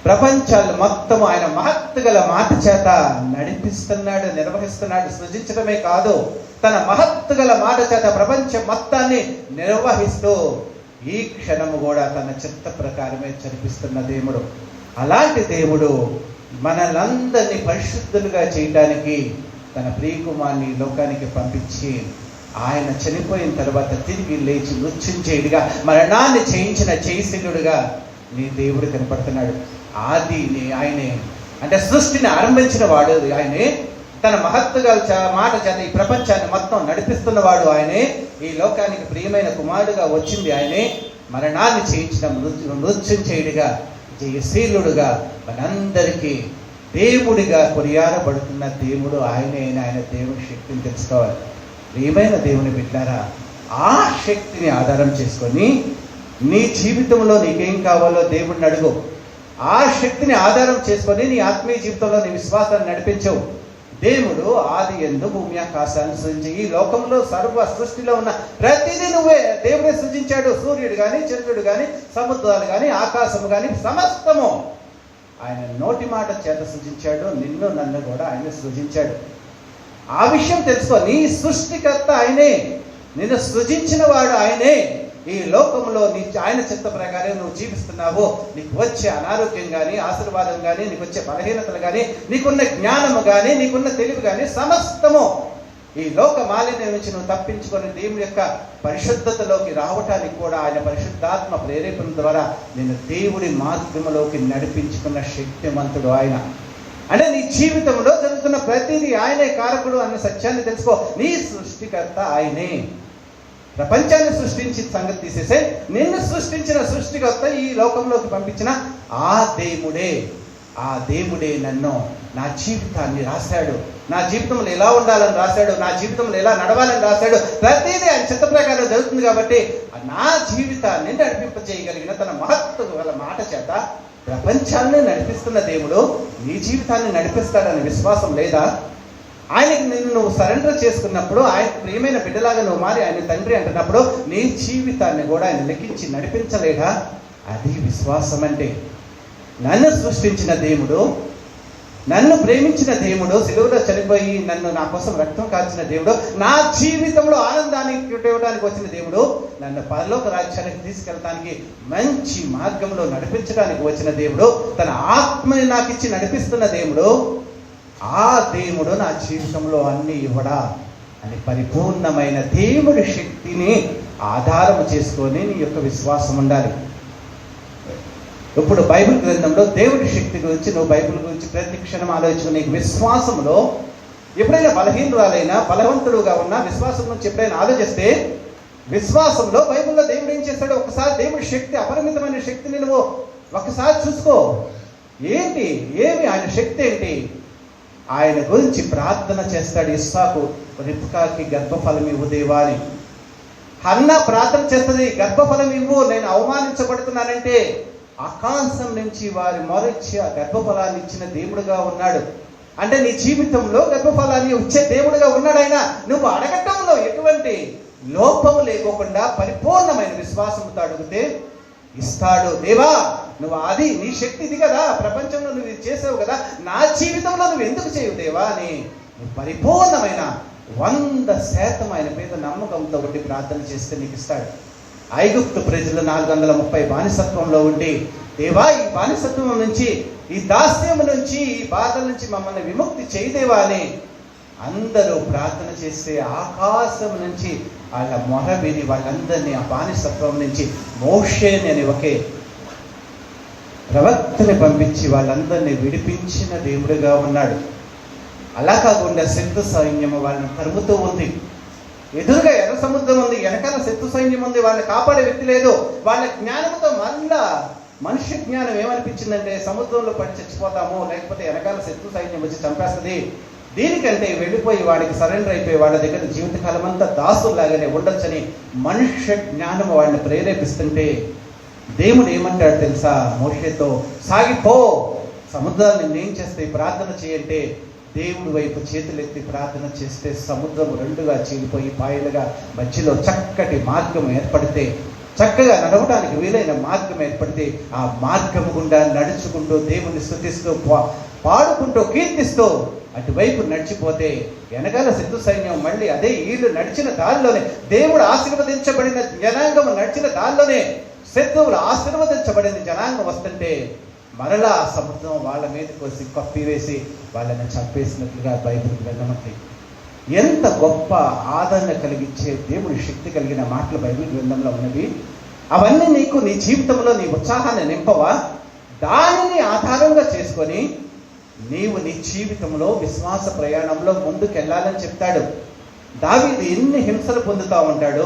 ప్రపంచాలు మొత్తం ఆయన మహత్తు గల మాట చేత నడిపిస్తున్నాడు, నిర్వహిస్తున్నాడు. సృజించడమే కాదు, తన మహత్తు గల మాట చేత ప్రపంచం మొత్తాన్ని నిర్వహిస్తూ ఈ క్షణము కూడా తన చిత్త ప్రకారమే జరిపిస్తున్న దేవుడు. అలాంటి దేవుడు మనలందరినీ పరిశుద్ధులుగా చేయడానికి తన ప్రియకుమారుని లోకానికి పంపించి ఆయన చనిపోయిన తర్వాత తిరిగి లేచి మృత్యుంజయుడిగా, మరణాన్ని జయించిన జయశీలుడుగా నీ దేవుడు కనపడుతున్నాడు. ఆయనే అంటే సృష్టిని ఆరంభించిన వాడు ఆయనే. తన మహత్తుగా మాట చేత ఈ ప్రపంచాన్ని మొత్తం నడిపిస్తున్నవాడు ఆయనే. ఈ లోకానికి ప్రియమైన కుమారుడుగా వచ్చింది ఆయనే. మరణాన్ని జయించిన మృత్యుంజయుడిగా, జయశీలుడుగా మనందరికీ దేవుడిగా కొనియాడబడుతున్న దేవుడు ఆయనే. ఆయన దేవుడి శక్తిని తెలుసుకోవాలి. ప్రియమైన దేవుని బిడ్డారా, ఆ శక్తిని ఆధారం చేసుకొని నీ జీవితంలో నీకేం కావాలో దేవుడిని అడుగు. ఆ శక్తిని ఆధారం చేసుకొని నీ ఆత్మీయ జీవితంలో నీ విశ్వాసాన్ని నడిపించవు. దేవుడు ఆది యందు భూమి ఆకాశాన్ని సృజించి ఈ లోకంలో సర్వ సృష్టిలో ఉన్న ప్రతిదీ నువ్వే దేవుడే సృజించాడు. సూర్యుడు కానీ, చంద్రుడు కానీ, సముద్రాలు కానీ, ఆకాశము కానీ సమస్తము ఆయన నోటి మాట చేత సృజించాడు. నిన్ను నన్ను కూడా ఆయన సృజించాడు. ఆ విషయం తెలుసుకో. నీ సృష్టికర్త ఆయనే, నిన్ను సృజించిన వాడు ఆయనే. ఈ లోకంలో ఆయన చిత్త ప్రకారం నువ్వు జీవిస్తున్నావు. నీకు వచ్చే అనారోగ్యం కానీ, ఆశీర్వాదం కానీ, నీకు వచ్చే బలహీనతలు కానీ, నీకున్న జ్ఞానము కానీ, నీకున్న తెలివి కానీ, సమస్తము ఈ లోక మాలిన్యం నుంచి నువ్వు తప్పించుకొని దేవుని యొక్క పరిశుద్ధతలోకి రావటానికి కూడా ఆయన పరిశుద్ధాత్మ ప్రేరేపణ ద్వారా నేను దేవుడి మార్గంలోకి నడిపించుకున్న శక్తిమంతుడు ఆయన. అంటే నీ జీవితంలో జరుగుతున్న ప్రతిదీ ఆయనే కారకుడు అన్న సత్యాన్ని తెలుసుకో. నీ సృష్టికర్త ఆయనే. ప్రపంచాన్ని సృష్టించిన సంగతి తీసేసే, నిన్ను సృష్టించిన సృష్టికర్త ఈ లోకంలోకి పంపించిన ఆ దేవుడే నన్ను, నా జీవితాన్ని రాశాడు. నా జీవితంలో ఎలా ఉండాలని రాశాడు, నా జీవితంలో ఎలా నడవాలని రాశాడు. ప్రతిదీ ఆయన చిత్త ప్రకారం జరుగుతుంది కాబట్టి నా జీవితాన్ని నడిపింపజేయగలిగిన తన మహత్వ గల మాట చేత ప్రపంచాన్ని నడిపిస్తున్న దేవుడు నీ జీవితాన్ని నడిపిస్తాడనే విశ్వాసం లేదా? ఆయనకి నువ్వు సరెండర్ చేసుకున్నప్పుడు, ఆయన ప్రియమైన బిడ్డలాగా నువ్వు మారి ఆయన తండ్రి అంటున్నప్పుడు నీ జీవితాన్ని కూడా ఆయన లెక్కించి నడిపించలేదా? అది విశ్వాసం అంటే. నన్ను సృష్టించిన దేవుడు, నన్ను ప్రేమించిన దేవుడు, సిలువలో చనిపోయి నన్ను నా కోసం రక్తం కాల్చిన దేవుడు, నా జీవితంలో ఆనందాన్ని ఇవ్వడానికి వచ్చిన దేవుడు, నన్ను పరలోక రాజ్యానికి తీసుకెళ్ళడానికి మంచి మార్గంలో నడిపించడానికి వచ్చిన దేవుడు, తన ఆత్మని నాకు ఇచ్చి నడిపిస్తున్న దేవుడు, ఆ దేవుడు నా జీవితంలో అన్ని ఇవ్వడా అని పరిపూర్ణమైన దేవుడి శక్తిని ఆధారం చేసుకొని నీ యొక్క విశ్వాసం ఉండాలి. ఇప్పుడు బైబిల్ గ్రంథంలో దేవుడి శక్తి గురించి నువ్వు బైబిల్ గురించి ప్రతి క్షణం ఆలోచించు. నీకు విశ్వాసంలో ఎప్పుడైనా బలహీనురాలైనా, బలవంతుడుగా ఉన్నా విశ్వాసం గురించి ఎప్పుడైనా ఆలోచిస్తే, విశ్వాసంలో బైబిల్లో దేవుడు ఏం చేస్తాడో ఒకసారి దేవుడి శక్తి, అపరిమితమైన శక్తిని నువ్వు ఒకసారి చూసుకో. ఏమి ఆయన శక్తి ఏంటి? ఆయన గురించి ప్రార్థన చేస్తాడు. ఇస్సాకు, రిబ్కాకి గర్భఫలం ఇవ్వు దేవా అని. హన్నా ప్రార్థన చేస్తుంది, గర్భఫలం ఇవ్వు, నేను అవమానించబడుతున్నానంటే ఆకాశం నుంచి వారి మొరచి ఆ గర్భఫలాన్ని ఇచ్చిన దేవుడుగా ఉన్నాడు. అంటే నీ జీవితంలో గర్భఫలాన్ని ఇచ్చే దేవుడుగా ఉన్నాడు ఆయన. నువ్వు అడగటంలో ఎటువంటి లోపము లేకోకుండా పరిపూర్ణమైన విశ్వాసంతో అడిగితే ఇస్తాడు. దేవా, నువ్వు అది నీ శక్తి ఇది కదా, ప్రపంచంలో నువ్వు ఇది చేసావు కదా, నా జీవితంలో నువ్వు ఎందుకు చేయవు దేవా అని పరిపూర్ణమైన 100% ఆయన మీద నమ్మకంతో ఉండి ప్రార్థన చేస్తే నీకు ఇస్తాడు. ఐగుప్తు ప్రజలు 430 బానిసత్వంలో ఉండి, దేవా ఈ బానిసత్వం నుంచి, ఈ దాస్యం నుంచి, ఈ బాధల నుంచి మమ్మల్ని విముక్తి చేయదేవా అని అందరూ ప్రార్థన చేస్తే ఆకాశం నుంచి వాళ్ళ మొర విని వాళ్ళందరినీ ఆ బానిసత్వం నుంచి మోషేని అని ఒకే ప్రవక్తని పంపించి వాళ్ళందరినీ విడిపించిన దేవుడిగా ఉన్నాడు. అలా కాకుండా శత్రు సైన్యము వాళ్ళని తరుముతూ ఉంది. ఎదురుగా ఎర్ర సముద్రం ఉంది, వెనకాల శత్రు సైన్యం ఉంది, వాళ్ళని కాపాడే వ్యక్తి లేదు. వాళ్ళ జ్ఞానంతో మళ్ళా మనిషి జ్ఞానం ఏమనిపించిందంటే సముద్రంలో పడి చచ్చిపోతాము, లేకపోతే వెనకాల శత్రు సైన్యం వచ్చి చంపేస్తుంది, దీనికంటే వెళ్ళిపోయి వాడికి సరెండర్ అయిపోయి వాళ్ళ దగ్గర జీవితకాలం అంతా దాసులాగానే ఉండొచ్చని మనుష్య జ్ఞానం వాడిని ప్రేరేపిస్తుంటే దేవుడు ఏమంటాడు తెలుసా మోషేతో? సాగిపో, సముద్రాన్ని నేను చేస్తే ప్రార్థన చేయంటే దేవుడి వైపు చేతులెత్తి ప్రార్థన చేస్తే సముద్రం 2గా చీలిపోయి పాయలుగా మధ్యలో చక్కటి మార్గం ఏర్పడితే, చక్కగా నడవడానికి వీలైన మార్గం ఏర్పడితే ఆ మార్గం గుండా నడుచుకుంటూ దేవుని స్తుతిస్తూ పాడుకుంటూ కీర్తిస్తూ అటువైపు నడిచిపోతే వెనకాల శత్రు సైన్యం మళ్ళీ అదే వీళ్ళు నడిచిన దారిలోనే, దేవుడు ఆశీర్వదించబడిన జనాంగం నడిచిన దారిలోనే శత్రువులు ఆశీర్వదించబడిన జనాంగం వస్తుంటే మరలా సముద్రం వాళ్ళ మీదకి వచ్చి కప్పివేసి వాళ్ళని చంపేసినట్లుగా బైబిల్ గ్రంథమంది. ఎంత గొప్ప ఆదరణ కలిగించే దేవుడి శక్తి కలిగిన మాటలు బైబిల్ గ్రంథంలో ఉన్నవి. అవన్నీ నీకు నీ జీవితంలో నీ ఉత్సాహాన్ని నింపవా? దానిని ఆధారంగా చేసుకొని నీవు నీ జీవితంలో విశ్వాస ప్రయాణంలో ముందుకెళ్ళాలని చెప్తాడు. దావీదు ఎన్ని హింసలు పొందుతూ ఉంటాడు,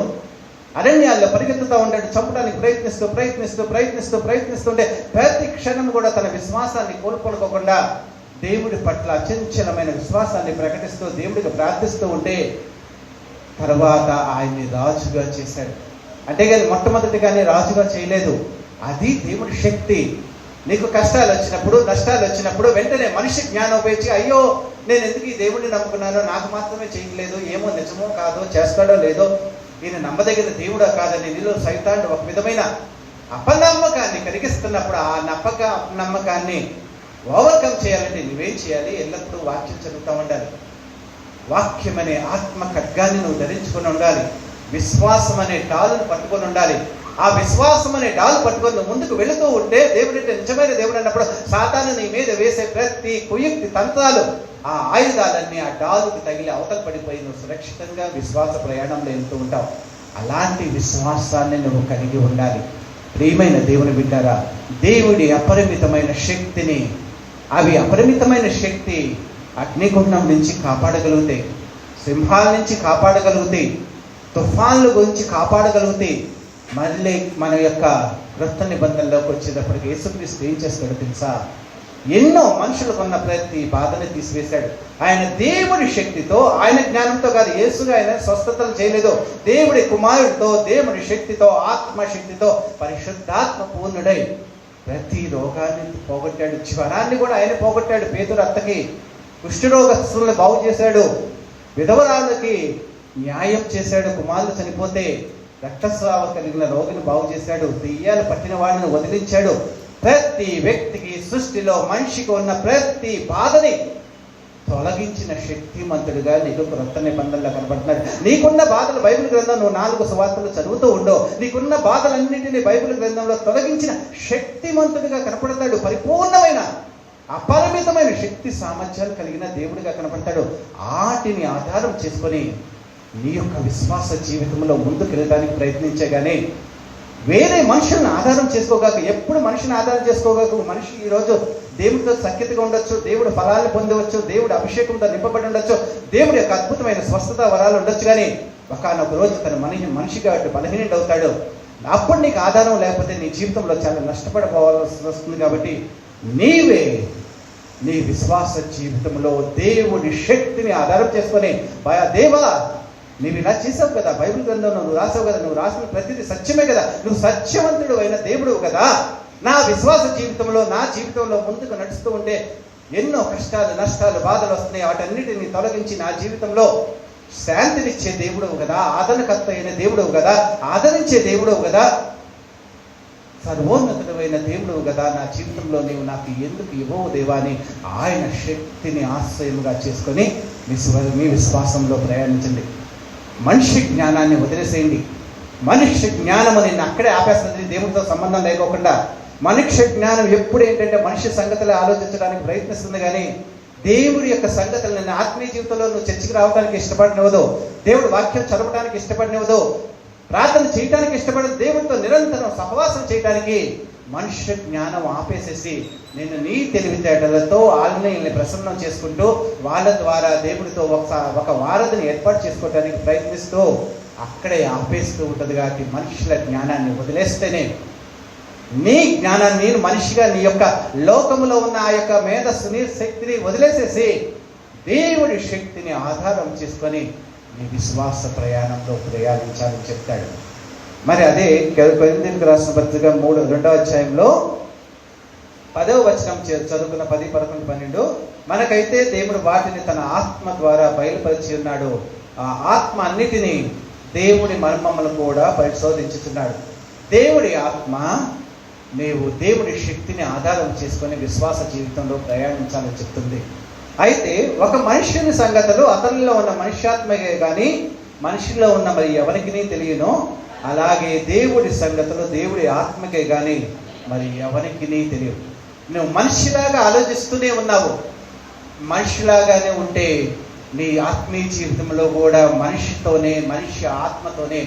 అరణ్యాల్లో పరిగెత్తుతూ ఉంటాడు, చంపడానికి ప్రయత్నిస్తుంటే ప్రతి క్షణం కూడా తన విశ్వాసాన్ని కోల్పోనుకోకుండా దేవుడి పట్ల అచంచలమైన విశ్వాసాన్ని ప్రకటిస్తూ దేవుడికి ప్రార్థిస్తూ ఉంటే తర్వాత ఆయన్ని రాజుగా చేశాడు. అంటే కానీ మొట్టమొదటిగానే రాజుగా చేయలేదు. అది దేవుడి శక్తి. నీకు కష్టాలు వచ్చినప్పుడు, నష్టాలు వచ్చినప్పుడు వెంటనే మనిషి జ్ఞానం ఉపయోగించి, అయ్యో నేను ఎందుకు ఈ దేవుడిని నమ్ముకున్నానో, నాకు మాత్రమే చేయలేదు, ఏమో నిజమో కాదో, చేస్తాడో లేదో, ఈయన నమ్మదగిన దేవుడో కాదని నీలో సైతాన్ని ఒక విధమైన అపనమ్మకాన్ని కలిగిస్తున్నప్పుడు ఆ నమ్మకాన్ని ఓవర్కమ్ చేయాలంటే నువ్వేం చేయాలి? ఎల్లప్పుడూ వాక్యం చదువుతూ ఉండాలి. వాక్యం అనే ఆత్మ ఖడ్గాన్ని నువ్వు ధరించుకొని ఉండాలి. విశ్వాసం అనే డాలును పట్టుకొని ఉండాలి. ఆ విశ్వాసం అనే డాలు పట్టుకొని నువ్వు ముందుకు వెళుతూ ఉంటే దేవుడి నిజమైన దేవుడు అన్నప్పుడు సాతాను నీ మీద వేసే ప్రతి కుయుక్తి తంత్రాలు, ఆ ఆయుధాలన్నీ ఆ డాలుకి తగిలి అవతల పడిపోయి నువ్వు సురక్షితంగా విశ్వాస ప్రయాణంలో వెళ్తూ ఉంటావు. అలాంటి విశ్వాసాన్ని నువ్వు కలిగి ఉండాలి. ప్రియమైన దేవుని బిడ్డారా, దేవుడి అపరిమితమైన శక్తిని, అవి అపరిమితమైన శక్తి అగ్నిగుండం నుంచి కాపాడగలుగుతాయి, సింహాల నుంచి కాపాడగలుగుతాయి, తుఫాన్ల గురించి కాపాడగలుగుతాయి. మళ్ళీ మన యొక్క క్రొత్త నిబంధనలోకి వచ్చేటప్పటికి యేసుక్రీస్తు ఏం చేస్తాడో తెలుసా? ఎన్నో మనుషులకు ఉన్న ప్రతి బాధని తీసివేశాడు. ఆయన దేవుడి శక్తితో, ఆయన జ్ఞానంతో కాదు, యేసుగా ఆయన స్వస్థతలు చేయలేదు. దేవుడి కుమారుడితో, దేవుడి శక్తితో, ఆత్మశక్తితో, పరిశుద్ధాత్మ పూర్ణుడై ప్రతి రోగాన్ని పోగొట్టాడు. జ్వరాన్ని కూడా ఆయన పోగొట్టాడు. పేతురు అత్తకి కుష్ఠరోగస్తులను బాగు చేశాడు. విధవరాళ్ళకి న్యాయం చేశాడు. కుమారులు చనిపోతే రక్తస్రావ కలిగిన రోగిని బాగు చేశాడు. దెయ్యాలు పట్టిన వాడిని వదిలించాడు. ప్రతి వ్యక్తికి, సృష్టిలో మనిషికి ఉన్న ప్రతి బాధని తొలగించిన శక్తిమంతుడిగా నీకు క్రొత్త నిబంధనలో కనబడుతున్నాడు. నీకున్న బాధలు బైబిల్ గ్రంథం నువ్వు 4 సువార్తలు చదువుతూ ఉండో, నీకున్న బాధలన్నింటినీ బైబిల్ గ్రంథంలో తొలగించిన శక్తిమంతుడిగా కనపడతాడు. పరిపూర్ణమైన అపరిమితమైన శక్తి సామర్థ్యాలు కలిగిన దేవుడిగా కనపడతాడు. వాటిని ఆధారం చేసుకొని నీ యొక్క విశ్వాస జీవితంలో ముందుకు వెళ్ళడానికి ప్రయత్నించే కానీ వేరే మనుషులను ఆధారం చేసుకోగాక, ఎప్పుడు మనిషిని ఆధారం చేసుకోగాక, మనిషి ఈరోజు దేవుడితో సఖ్యతగా ఉండొచ్చు, దేవుడు ఫలాన్ని పొందవచ్చు, దేవుడు అభిషేకంతో నింపబడి ఉండొచ్చు, దేవుడి యొక్క అద్భుతమైన స్వస్థత వరాలు ఉండొచ్చు. కానీ ఒకనొక రోజు తన మనిషిగా బలహీనుడు అవుతాడు. అప్పుడు నీకు ఆధారం లేకపోతే నీ జీవితంలో చాలా నష్టపడిపోవాల్సి వస్తుంది. కాబట్టి నీవే నీ విశ్వాస జీవితంలో దేవుడి శక్తిని ఆధారం చేసుకొని, దేవా నీవు ఇలా చేసావు కదా, బైబిల్ గ్రంథంలో నువ్వు రాసావు కదా, నువ్వు రాసిన ప్రతిదీ సత్యమే కదా, నువ్వు సత్యవంతుడు అయిన దేవుడు కదా, నా విశ్వాస జీవితంలో, నా జీవితంలో ముందుకు నడుస్తూ ఉంటే ఎన్నో కష్టాలు, నష్టాలు, బాధలు వస్తున్నాయి. వాటన్నిటిని తొలగించి నా జీవితంలో శాంతినిచ్చే దేవుడవు కదా, ఆదరణకర్త అయిన దేవుడవు కదా, ఆదరించే దేవుడవు కదా, సర్వోన్నతుడైన దేవుడవు కదా, నా జీవితంలో నీవు నాకు ఎందుకు ఇవ్వవు దేవా అని ఆయన శక్తిని ఆశ్రయముగా చేసుకొని మీ విశ్వాసంలో ప్రయాణించండి. మనిషి జ్ఞానాన్ని వదిలేసేయండి. మనిషి జ్ఞానము నిన్ను అక్కడే ఆపేస్తుంది, దేవుడితో సంబంధం లేకోకుండా. మనిషి జ్ఞానం ఎప్పుడు ఏంటంటే మనిషి సంగతులు ఆలోచించడానికి ప్రయత్నిస్తుంది, కానీ దేవుడి యొక్క సంగతులు నిన్ను ఆత్మీయ జీవితంలో నువ్వు చర్చకి రావడానికి ఇష్టపడినవదు, దేవుడు వాక్యం చదవడానికి ఇష్టపడినవదు, ప్రార్థన చేయడానికి ఇష్టపడదు, దేవుడితో నిరంతరం సహవాసం చేయడానికి మనుష్య జ్ఞానం ఆపేసేసి నేను నీ తెలివితేటలతో వాళ్ళని ప్రసన్నం చేసుకుంటూ వాళ్ళ ద్వారా దేవుడితో ఒక వారధిని ఏర్పాటు చేసుకోవడానికి ప్రయత్నిస్తూ అక్కడే ఆపేస్తూ ఉంటుంది. కాబట్టి మనుషుల జ్ఞానాన్ని వదిలేస్తేనే, నీ జ్ఞానాన్ని, నేను మనిషిగా నీ యొక్క లోకములో ఉన్న ఆ యొక్క మేధస్సుని, శక్తిని వదిలేసేసి దేవుడి శక్తిని ఆధారం చేసుకొని నీ విశ్వాస ప్రయాణంలో ప్రయాణించాలని చెప్తాడు. మరి అదే కొరింథీయులకు రాసిన పత్రిక 2వ అధ్యాయంలో 10వ వచనం చదువుకున్న 10, 11, 12 మనకైతే దేవుడు వాటిని తన ఆత్మ ద్వారా బయలుపరిచి ఉన్నాడు. ఆ ఆత్మ అన్నిటినీ దేవుడి మర్మములు కూడా పరిశోధించుతున్నాడు. దేవుడి ఆత్మ, నీవు దేవుడి శక్తిని ఆధారం చేసుకొని విశ్వాస జీవితంలో ప్రయాణించాలని చెప్తుంది. అయితే ఒక మనుష్యుని సంగతులు అతనిలో ఉన్న మనుష్యాత్మకే కానీ మనిషిలో ఉన్న మరి ఎవరికి తెలియనో, అలాగే దేవుడి సంగతులు దేవుడి ఆత్మకే కానీ మరి ఎవరికి తెలియదు. నువ్వు మనిషిలాగా ఆలోచిస్తూనే ఉన్నావు. మనిషిలాగానే ఉంటే నీ ఆత్మీయ జీవితంలో కూడా మనిషితోనే, మనిషి ఆత్మతోనే,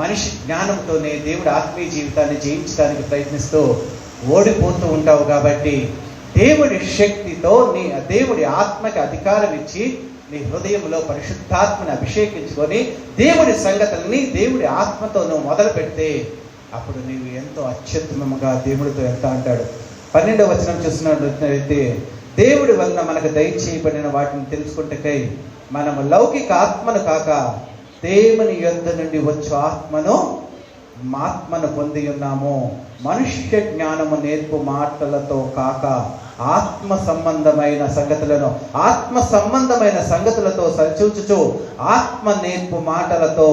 మనిషి జ్ఞానంతోనే దేవుడి ఆత్మీయ జీవితాన్ని జయించడానికి ప్రయత్నిస్తూ ఓడిపోతూ ఉంటావు. కాబట్టి దేవుడి శక్తితో నీ దేవుడి ఆత్మకి అధికారం ఇచ్చి నీ హృదయంలో పరిశుద్ధాత్మని అభిషేకించుకొని దేవుడి సంగతులని దేవుడి ఆత్మతో నువ్వు మొదలు పెడితే అప్పుడు నీవు ఎంతో అత్యుత్తమంగా దేవుడితో వెళ్తా అంటాడు. 12వ వచనం చూసినట్లయితే, దేవుడి వలన మనకు దయచేయబడిన వాటిని తెలుసుకుంటకై మనము లౌకిక ఆత్మను కాక దేవుని యొద్ద నుండి వచ్చు ఆత్మను పొంది ఉన్నాము. మనుష్య జ్ఞానము నేర్పు మాటలతో కాక ఆత్మ సంబంధమైన సంగతులతో సరిచూచుచు ఆత్మ నేర్పు మాటలతో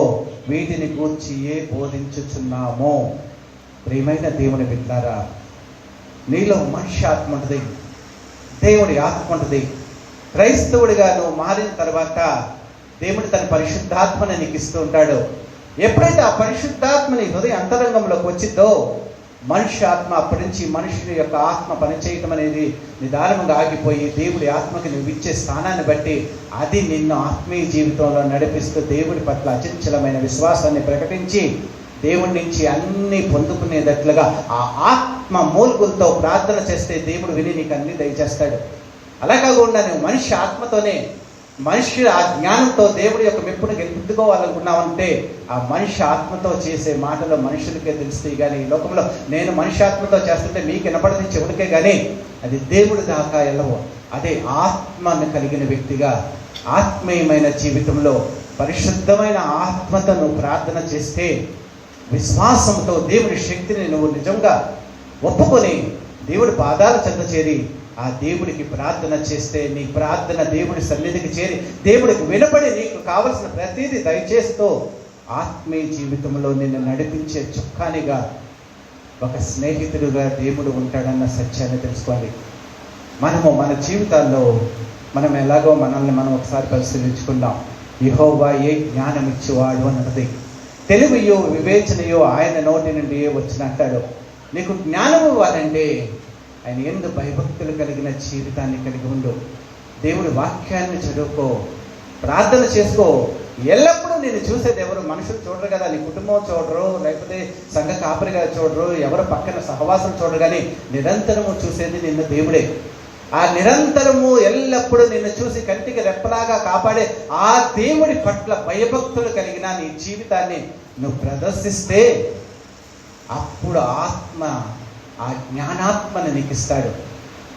వీటిని గూర్చి బోధించుచున్నాము. ప్రియమైన దేవుని బిడ్డలారా, నీలో మనిషి ఆత్మ ఉంటుంది, దేవుడి ఆత్మ ఉంటుంది. క్రైస్తవుడిగా నువ్వు మారిన తర్వాత దేవుడు తన పరిశుద్ధాత్మని నీకు ఇస్తూ ఉంటాడు. ఎప్పుడైతే ఆ పరిశుద్ధాత్మని హృదయ అంతరంగంలోకి వచ్చిందో మనిషి ఆత్మ అప్పటి నుంచి మనుషుని యొక్క ఆత్మ పనిచేయటం అనేది నిదానంగా ఆగిపోయి దేవుడి ఆత్మకి నువ్వు ఇచ్చే స్థానాన్ని బట్టి అది నిన్ను ఆత్మీయ జీవితంలో నడిపిస్తూ దేవుడి పట్ల అచంచలమైన విశ్వాసాన్ని ప్రకటించి దేవుడి నుంచి అన్నీ పొందుకునేటట్లుగా ఆ ఆత్మ మూల్గులతో ప్రార్థన చేస్తే దేవుడు విని నీకు అన్ని దయచేస్తాడు. అలా కాకుండా నువ్వు మనిషి ఆత్మతోనే మనిషి ఆ జ్ఞానంతో దేవుడి యొక్క మెప్పును గెలుపుకోవాలనుకున్నావంటే ఆ మనిషి ఆత్మతో చేసే మాటలు మనుషులకే తెలుస్తాయి. కానీ ఈ లోకంలో నేను మనిషి ఆత్మతో చేస్తుంటే మీకు వినపడది చెవుడికే, కానీ అది దేవుడి దాకా వెళ్ళవు. అదే ఆత్మను కలిగిన వ్యక్తిగా ఆత్మీయమైన జీవితంలో పరిశుద్ధమైన ఆత్మతో నువ్వు ప్రార్థన చేస్తే విశ్వాసంతో దేవుడి శక్తిని నువ్వు నిజంగా ఒప్పుకొని దేవుడి పాదాల చెంత చేరి ఆ దేవుడికి ప్రార్థన చేస్తే నీ ప్రార్థన దేవుడి సన్నిధికి చేరి దేవుడికి వినపడి నీకు కావలసిన ప్రతిదీ దయచేస్తూ ఆత్మీయ జీవితంలో నిన్ను నడిపించే చుక్కానిగా ఒక స్నేహితుడుగా దేవుడు ఉంటాడన్న సత్యాన్ని తెలుసుకోండి. మనము మన జీవితాల్లో మనం ఎలాగో మనల్ని మనం ఒకసారి పరిశీలించుకుందాం. యెహోవాయే జ్ఞానం ఇచ్చేవాడు అన్నది, తెలివియో వివేచనయో ఆయన నోటి నుండి వచ్చినట్టాడు. నీకు జ్ఞానం ఇవ్వాలంటే ఆయన ఎందు భయభక్తులు కలిగిన జీవితాన్ని కలిగి ఉండు. దేవుడి వాక్యాన్ని చదువుకో, ప్రార్థన చేసుకో. ఎల్లప్పుడూ నేను చూసేది ఎవరు? మనుషులు చూడరు కదా, నీ కుటుంబం చూడరు, లేకపోతే సంఘ కాపరిగా చూడరు, ఎవరు పక్కన సహవాసం చూడరు, కానీ నిరంతరము చూసేది నిన్ను దేవుడే. ఆ నిరంతరము ఎల్లప్పుడూ నిన్ను చూసి కంటికి రెప్పలాగా కాపాడే ఆ దేవుడి పట్ల భయభక్తులు కలిగిన నీ జీవితాన్ని నువ్వు ప్రదర్శిస్తే అప్పుడు ఆత్మ ఆ జ్ఞానాత్మని నీకు ఇస్తాడు.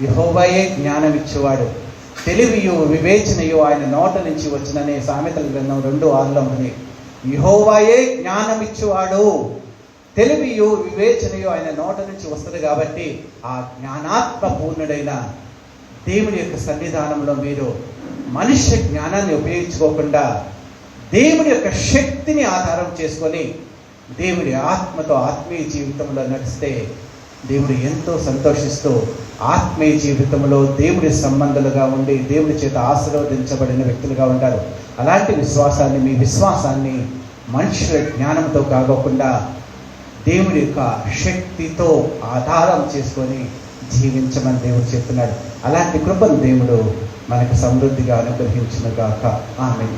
యెహోవాయే జ్ఞానం ఇచ్చేవాడు, తెలివియో వివేచనయో ఆయన నోట నుంచి వచ్చిననే సామెతల గ్రంథం 2:6 ఉంది. యెహోవాయే జ్ఞానం ఇచ్చేవాడు, తెలివియో వివేచనయో ఆయన నోట నుంచి వస్తుంది. కాబట్టి ఆ జ్ఞానాత్మ పూర్ణుడైన దేవుడి యొక్క సన్నిధానంలో మీరు మనుష్య జ్ఞానాన్ని ఉపయోగించుకోకుండా దేవుడి యొక్క శక్తిని ఆధారం చేసుకొని దేవుడి ఆత్మతో ఆత్మీయ జీవితంలో నడిస్తే దేవుడు ఎంతో సంతోషిస్తూ ఆత్మీయ జీవితంలో దేవుడి సంబంధాలుగా ఉండి దేవుడి చేత ఆశీర్వదించబడిన వ్యక్తులుగా ఉంటారు. అలాంటి విశ్వాసాన్ని, మీ విశ్వాసాన్ని మనుషుల జ్ఞానంతో కాకుండా దేవుడి యొక్క శక్తితో ఆధారం చేసుకొని జీవించమని దేవుడు చెప్తున్నాడు. అలాంటి కృపను దేవుడు మనకు సమృద్ధిగా అనుగ్రహించునుగాక. ఆమేన్.